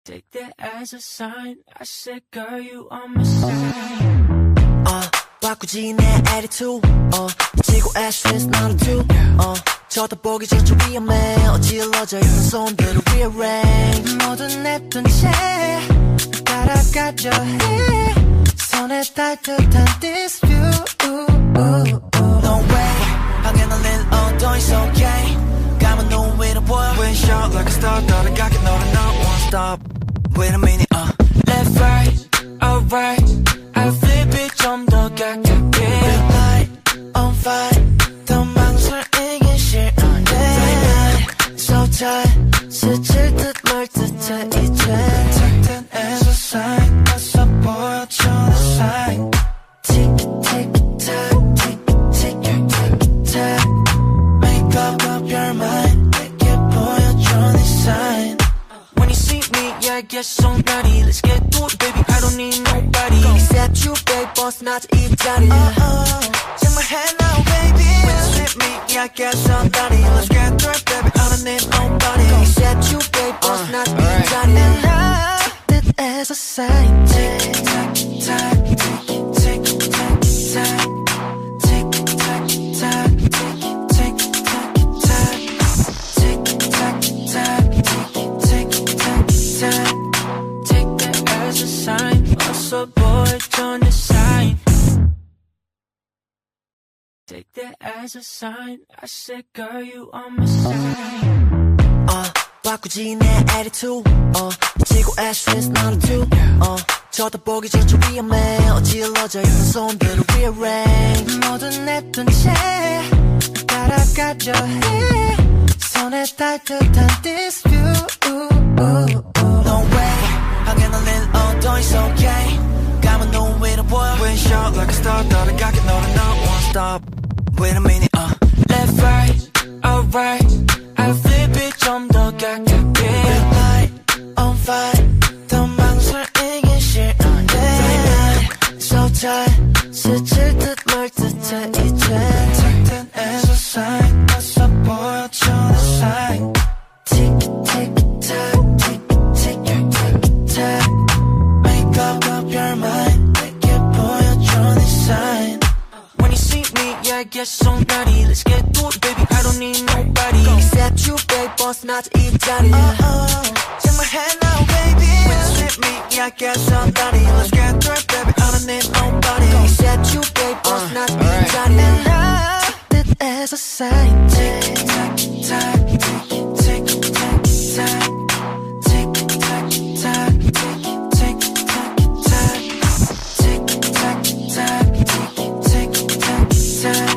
Take that as a sign. I said, girl, you on my side. 바꾸지 내 attitude. 지구의 stress not a two. 쳐다보기 전혀 위험해. 어질러져 있는 손들을 rearrange. 모든 냅둔 채 따라가려 해. 손에 닿을 듯한 this view. No way. 방에 날릴 엉덩이 it's okay. 감은 눈 위로 보여. Wind shot like a star. 따라가게 너를 not one stop. Wait a minute. Left, right, alright. I flip it 좀 더 가깝게. Red light on fire. 더 망설이긴 싫은데. So tight. 스칠 듯 말 듯해 이제. Take that as a sign. 어서 보여줘 the sign. Tick tick tock. Tick tick tock. Make up your mind. 내게 보여줘 네 sign. When you see me, yeah, I get so naughty. Let's get to it, baby. I don't need nobody. Except you, babe. Boss not 이 자리에. 정말 해 now, baby. When you see me, yeah, I get so naughty. Let's get to it, baby. I don't need nobody. Except you, babe. Boss not 이 자리에. Take that as a sign. Tick tock tock, tick tock tock, tick tock tock, tick tock tock, tick tock tock, tick tock tock. Take that as a sign. Also, boy, join the sign. Take that as a sign. I said, girl, you on my side. 바꾸지 내 attitude. 지구의 stress not a two. 쳐다보기 전혀 위험해. 어질러져 있는 손들을 rearrange. 모든 냅둔 채 따라가려 해. 손에 닿을 듯한 this view. No way. 방에 날릴 엉덩이 it's okay. 감은 눈 위로 보여. Wind shot like a star. 따라가게 너를 not one stop. Wait a minute. Left, right, alright. I flip it 좀 더 가깝게. Red light on fire. 더 망설이긴 싫은데. So tight. 스칠 듯 말 듯해 이제. Take that as a sign. 어서 보여줘 the sign. Tick tick tock. Tick tick tock. Make up your mind. 내게 보여줘 네 sign. When you see me, yeah, I get so naughty. Let's get to it, baby. I don't need nobody. Except you, babe. Boss not 이 자리에. 정말 해 now, baby. When you see me, yeah, I get so naughty. Let's get to it, baby. I don't need nobody. Except you, babe. Boss not 이 자리에. Take that as a sign. Tick tock tock, tick tock tock, tick tock tock, tick tock tock, tick tock tock, tick tock tock.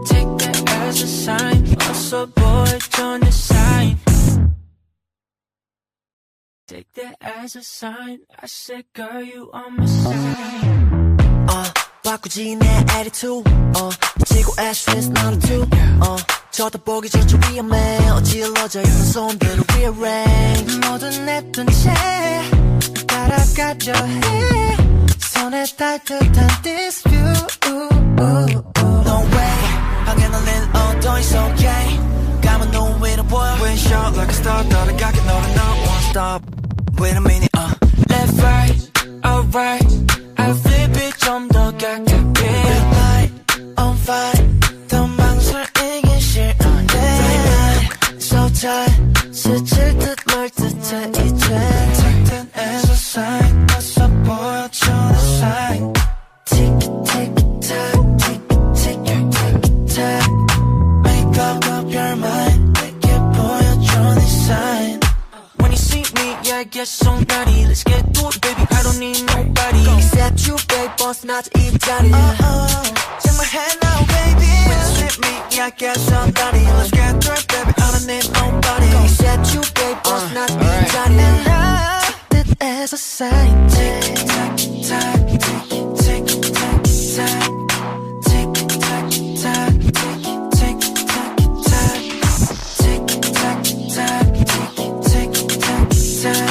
Take that as a sign. Also, boy, join the sign. Take that as a sign. I said, girl, you on my side. 바꾸지 내 attitude. 지구의 stress not a two. 쳐다보기 전혀 위험해. 어질러져 있는 손들을 rearrange. 모든 냅둔 채 따라가려 해. 손에 닿을 듯한 this view. No way. 방에 날릴 엉덩이 it's okay. 감은 눈 위로 보여. Wind shot like a star. 따라가게 너를 not one stop. Wait a minute. Left, right, alright. I flip it 좀 더 가깝게. Red light on fire. 더 망설이긴 싫은데. So tight. 스칠 듯 말 듯해 이제. Take that as a sign. 어서 보여줘 the sign. Tick tick tock. Tick tick tock. Make up your mind. 내게 보여줘 네 sign. When you see me, yeah, I get so naughty. Let's get to it, baby. I don't need nobody. Except you, babe. Boss not 이 자리에. 정말 해 now, baby. When you see me, yeah, I get so naughty. Let's get to it, baby. I don't need nobody. Except you, babe. Boss not 이 자리에. Take that as a sign. Tick tock tock, tick tock tock, tick tock tock, tick tock tock, tick tock tock, tick tock tock.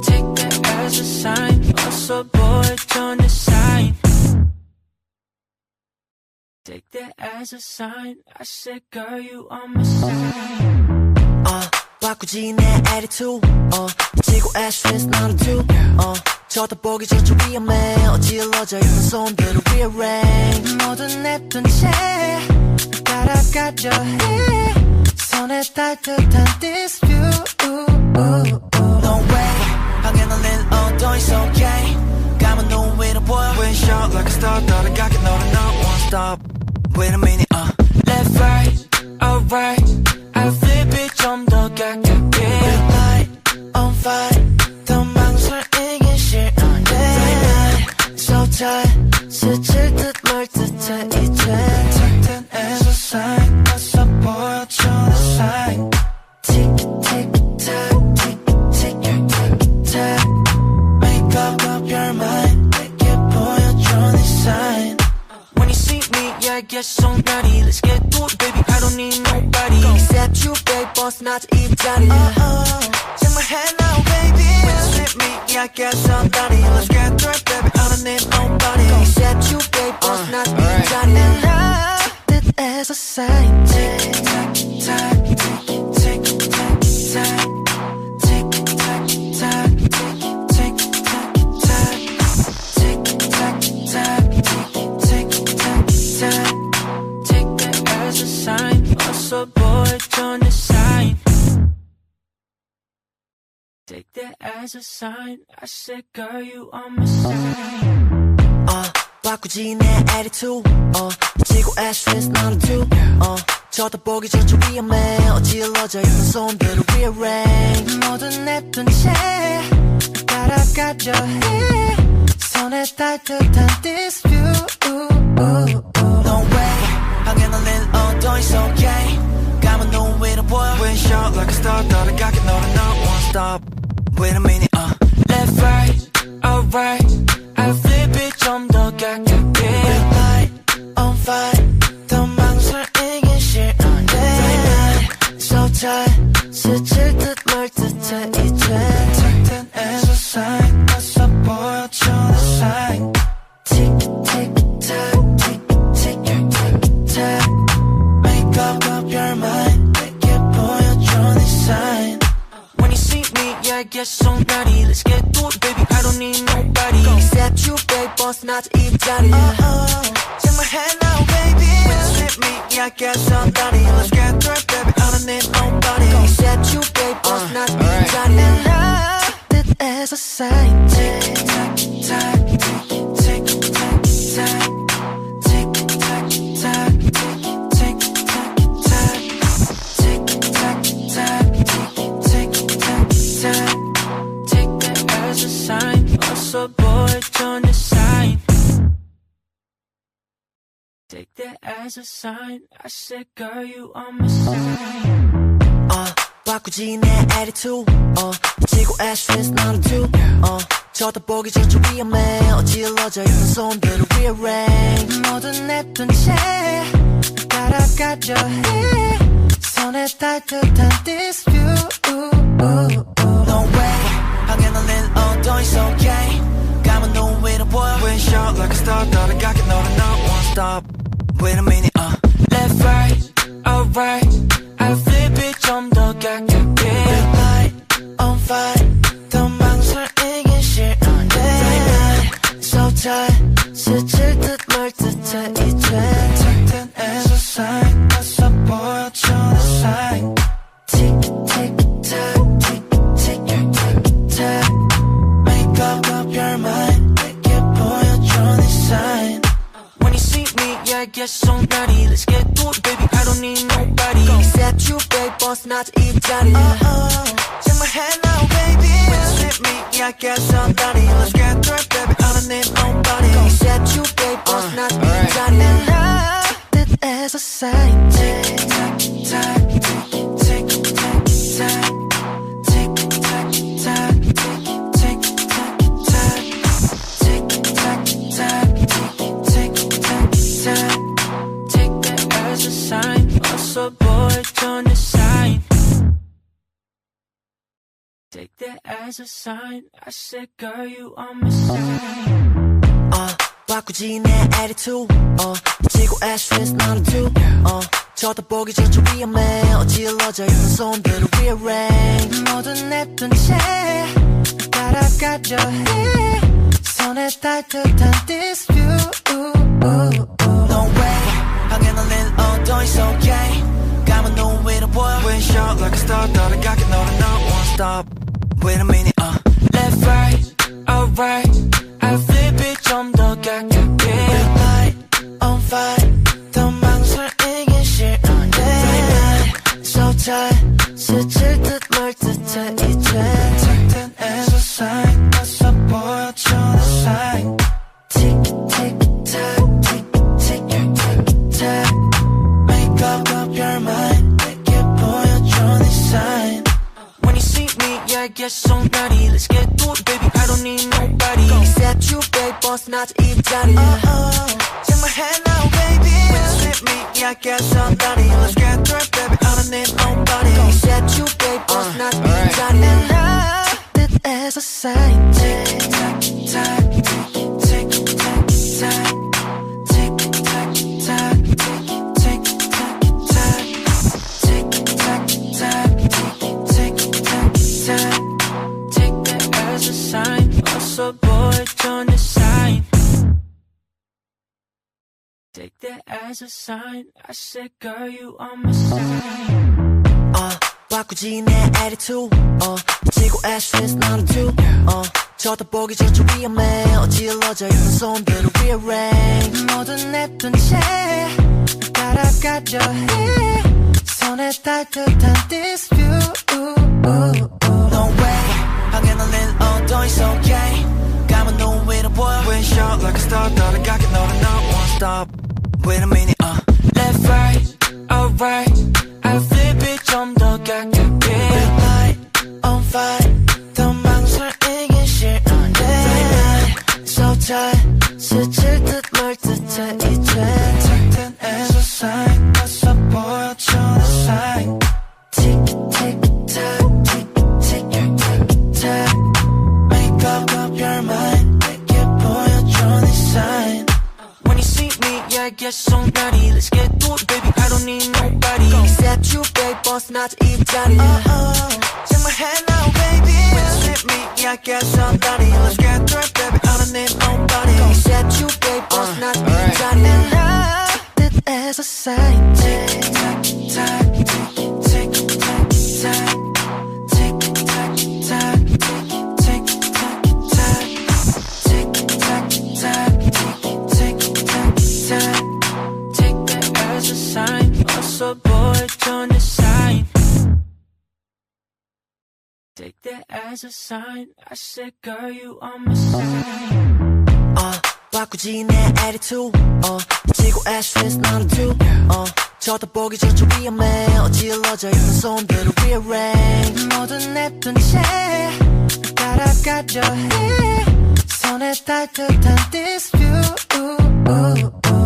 Take that as a sign. Also, boy, join the sign. Take that as a sign. I said, girl, you on my side. 바꾸지 내 attitude 지고 ashes 나는 two 쳐다보기 전혀 위험해 어질러져 있는 손들을 rearrange 모든 냅둔 채 따라가려 해 손에 닿을 듯한 this view No way 방에 널 어도 it's okay 감은 눈 위로 보여 We shot like a star 따라가게 너를 not one stop Wait a minute Left right alright I flip it 좀 더 가깝게 Red light on fire 더 망설이긴 싫은데 So tight 스칠 듯 말 듯해 이제 Take that as a sign 어서 보여줘 the sign Tick tick tock tick tick tick tock Make up your mind 내게 보여줘 네 sign When you see me yeah I get so naughty Let's get to it baby I don't need nobody Except you babe boss not 이 자리 정말 해 now baby When you see me yeah I get so naughty Let's get to it baby I don't need nobody Except you babe boss not 이 자리 And I did as a sign Tick tock tock tick tick tock tock Tick tock tock tick tock tock Tick tock tock tick tock tock Take that as a sign 어서 보여줘 내 sign Take that as a sign I said girl you on my side 바꾸지 내 attitude 지고 ashes 나는 two 쳐다보기 전혀 위험해 어질러져 있는 손들을 rearrange 모든 냅둔 채 따라가려 해 손에 닿을 듯한 this view No way 방에 널 어도 it's okay 감은 눈 위로 보여 We shot like a star 따라가게 너를 not one stop Wait a minute Left right alright I flip it 좀 더 가깝게 Red light on fire 더 망설이긴 싫은데 So tight 스칠 듯 말 듯해 이제 Take that as a sign 어서 보여줘 the sign Tick tick tock tick tick tock Make up your mind 내게 보여줘 네 sign When you see me yeah I get so naughty Let's get to it baby I don't need nobody Except you babe boss not 이 자리 정말 해 now baby When you see me yeah I get so naughty Let's get to it baby I don't need nobody Except you babe boss not 이 자리 And I did as a sign Tick tock tock tick tock tock Tick tock tock tick tock tock Tick tock tock tick tock tock Take that as a sign 어서 보여줘 내 sign Take that as a sign I said girl you on my side 바꾸지 내 attitude 지고 ashes 나는 two 쳐다보기 전혀 위험해 어질러져 있는 손들을 rearrange 모든 냅둔 채 따라가려 해 손에 닿을 듯한 this view No way 방에 널 어도 it's okay 감은 눈 위로 보여 We shot like a star 따라가게 너를 not one stop Wait a minute Left right alright I flip it 좀 더 가깝게 Red light on fire 더 망설이긴 싫은데 So tight 스칠 듯 말 듯해 이제 Take that as a sign 어서 보여줘 the sign Tick tick tock tick tick tock Make up your mind 내게 보여줘 네 sign When you see me yeah I get so naughty Let's get to it baby I don't need nobody Except you babe boss not 이 자리 정말 해 now baby When you see me yeah I get so naughty Let's get to it baby I don't need nobody Except you babe boss not 이 자리 And I did as a sign Tick tock tock tick tock tock Tick tock tock tick tock tock Tick tock tock tick tock tock Take that as a sign 어서 보여줘 내 sign Take that as a sign I said girl you on my side 바꾸지 내 attitude 지고 ashes 나는 two 쳐다보기 전혀 위험해 어질러져 있는 손들을 rearrange 모든 내 둔채 따라가려 해 손에 닿을 듯한 this view No way 방에 날릴 엉덩이 it's okay 감은 눈 위로 보여 We shot like a star 따라가게 너를 not one stop Wait a minute Left right alright I flip it 좀 더 가깝게 Red light on fire 더 망설이긴 싫은데 So tight 스칠 듯 말 듯해 이제 Take that as a sign 어서 보여줘 내 sign Tick tick tock tick tick tick tock Make up your mind 내게 보여줘 내 sign When you see me yeah I get so naughty Let's get to it baby I don't need nobody Except you babe boss not 이 자리 Take my hand now baby When you sweep me yeah I get so naughty Let's get to it baby I don't need nobody Except you babe boss not 이 자리 And I took it as a sign Tick tock tock tick tock tock Tick tock tock tick tock tock Tick tock tock tick tock tock Take that as a sign 어서 보여줘 내 sign Take that as a sign I said girl you on my side 바꾸지 내 attitude 지고 ashes 나는 too 쳐다보기 전혀 위험해 어질러져 있는 손들을 rearrange 모든 내 둔채 따라가려 해 손에 닿을 듯한 this view No way 방에 날릴 엉덩이 it's okay 감은 눈 위로 보여 We shot like a star 따라가게 너를 not one stop Wait a minute Left right alright I flip it 좀 더 가깝게 Red light on fire 더 망설이긴 싫은데 So tight 스칠 듯 말 듯해 이제 Take that as a sign 어서 보여줘 내 sign Tick tick tock tick tick tock Make up your mind 내게 보여줘 내 sign When you see me yeah I get so naughty Let's get to it baby I don't need nobody Except you babe boss not 이 자리 Take my hand now baby When you sweep me yeah I get so naughty Let's get to it baby I don't need nobody Except you babe boss not 이 자리 And I took it as a sign Tick tock tock tick tock tock Tick tock tock tick tock tock Tick tock tock tick tock tock Take that as a sign 어서 보여줘 내 sign Take that as a sign I said girl you on my side 바꾸지 내 attitude 지고 ashes 나는 too 쳐다보기 전혀 위험해 어질러져 있는 손들을 rearrange 모든 내 둔채 따라가려 해 손에 닿을 듯한 this view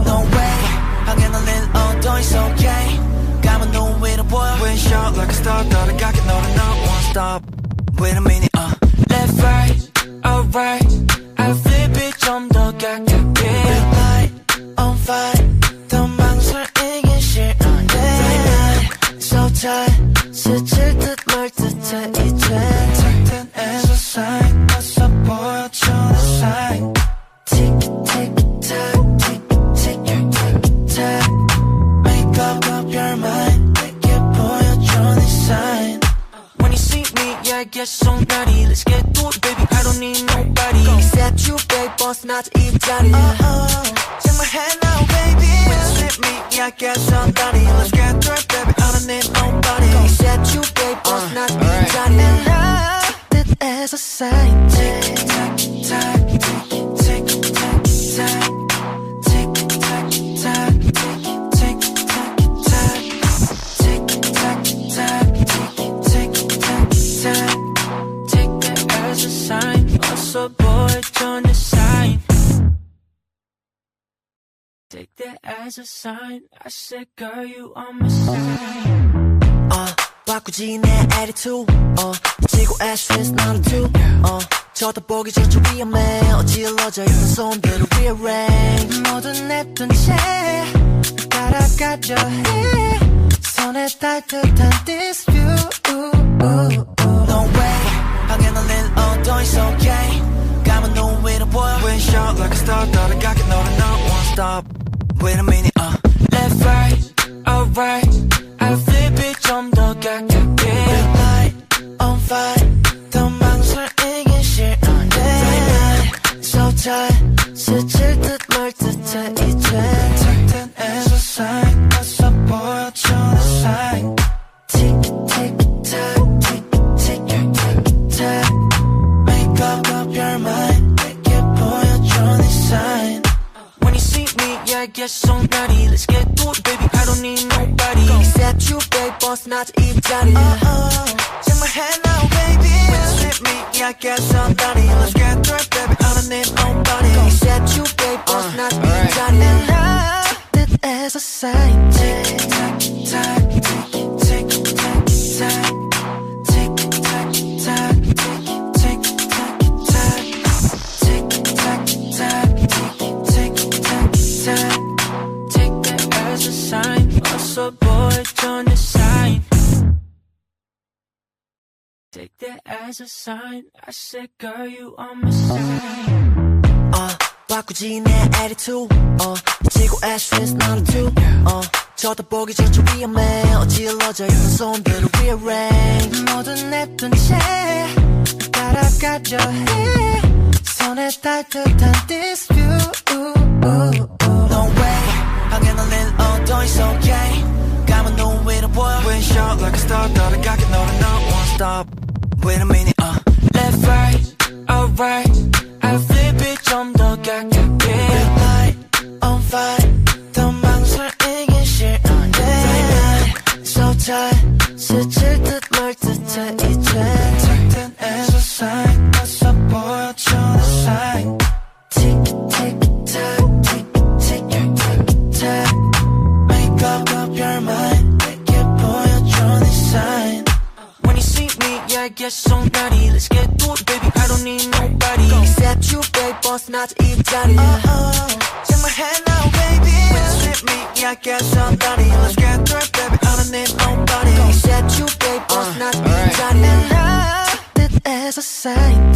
No way 방에 날릴 엉덩이 it's okay 감은 눈 위로 보여 We shot like a star 따라가게 너를 not one stop Wait a minute Left right alright I flip it 좀 더 가깝게 Red light on fire 더 망설이긴 싫은데 So tight 스칠 듯 말 듯해 이제 Take that as a sign 어서 보여줘 내 sign Tick tick tock tick tick tock Make up your mind 내게 보여줘 내 sign When you see me yeah I get so naughty Let's get to it baby I don't need nobody Except you babe boss not 이 자리 Take my hand now baby When you sweep me yeah I get so naughty Let's get to it baby I don't need nobody Except you babe boss not 이 자리 And I took it as a sign Tick tock tock tick tock tock Tick tock tock tick tock tock Tick tock tock tick tock tock Take that as a sign 어서 보여줘 내 sign Take that as a sign I said girl you on my side 바꾸지 내 attitude 지고 ashes 나는 too 쳐다보기 전혀 위험해 어질러져 있는 손들을 rearrange 모든 내 둔채 따라 따라가려 해 손에 닿을 듯한 this view No way 방에 널린 엉덩이 속에 감은 눈 위로 보여 We shot like a star 따라가게 너를 not one stop Wait a minute Left right alright I flip it 좀 더 가깝게 Red light on fire 더 망설이긴 싫은데 So tight 스칠 듯 말 듯해 이제 Take that as a sign 어서 보여줘 내 sign Tick tick tock tick tick tock Make up your mind 내게 보여줘 내 sign When you see me yeah I get so naughty Let's get to it baby I don't need nobody Except you babe boss 나지 이 자리에 정말 해 now baby When you see me yeah I get so naughty Let's get to it baby I don't need nobody Except you babe boss 나지 이 자리에 Take that as a sign Tick tock tock tick tock tock Tick tock tock tick tock tock Tick tock tock tick tock tock Take that as a sign 어서 보여줘 내 sign Take that as a sign I said girl you on my side 바꾸지 내 attitude 지구의 stress 너는 too 쳐다보기 전혀 위험해 어질러져 있는 손들을 rearrange 모든 냅둔 채 따라가려 해 손에 닿을 듯한 this view No way 방에 널린 엉덩이 속에 감은 눈 위로 보여 We shot like a star 따라가게 너를 not one stop Wait a minute Left right alright I flip it 좀 더 가깝게 Red light on fire 더 망설이긴 싫은데 So tight 스칠 듯 말 듯해 이제 Take that as a sign 어서 보여줘 내 sign Tick tick tock tick tick tock Make up your mind 내게 보여줘 내 sign When you see me yeah I get so naughty Let's get to it baby I don't need nobody Except you babe boss 나지 이 자리에 정말 해 now baby When you see me yeah I get so naughty Let's get to it baby I don't need nobody Except you babe boss 나지 이 자리에 Take that as a sign